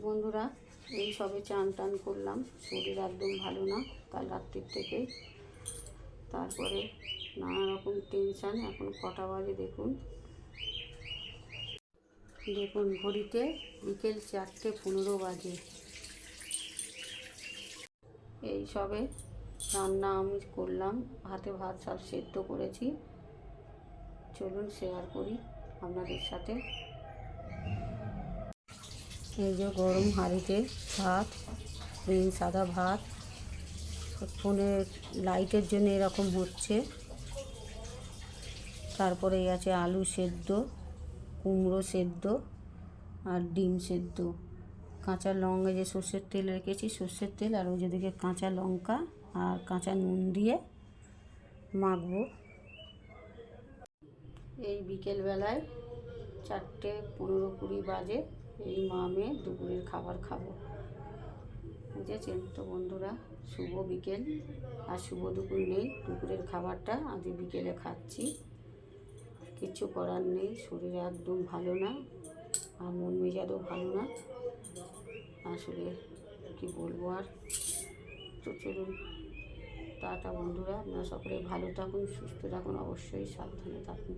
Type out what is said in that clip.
বন্ধুরা, এই সবে চান টান করলাম। শরীর একদম ভালো না কাল রাত্রির থেকে। তারপরে নানা রকম টেনশান। এখন কটা বাজে দেখুন ঘড়িতে বিকেল 4:15 বাজে। এই সবে রান্না আমি করলাম, ভাতে ভাত সব সেদ্ধ করেছি। চলুন শেয়ার করি আপনাদের সাথে। এই যে গরম হাঁড়িতে ভাত, প্লেন সাদা ভাত। ফোনের লাইটের জন্য এরকম হচ্ছে। তারপরে আছে আলু সেদ্ধ, কুমড়ো সেদ্ধ আর ডিম সেদ্ধ। কাঁচা লঙ্কা, যে সর্ষের তেল রেখেছি, সর্ষের তেল, আর ওই যেদিকে কাঁচা লঙ্কা আর কাঁচা নুন দিয়ে মাখবো। এই বিকেলবেলায় 4:15-20 বাজে এই মা মেয়ে দুপুরের খাবার খাবো। বুঝেছেন তো বন্ধুরা, শুভ বিকেল আর শুভ দুপুর নেই। দুপুরের খাবারটা আজ বিকেলে খাচ্ছি। কিছু করার নেই, শরীর একদম ভালো না আর মন মেজাজও ভালো না। আসলে কি বলবো আর। তো চলুন, টাটা বন্ধুরা, আপনারা সকলে ভালো থাকুন, সুস্থ থাকুন, অবশ্যই সাবধানে থাকুন।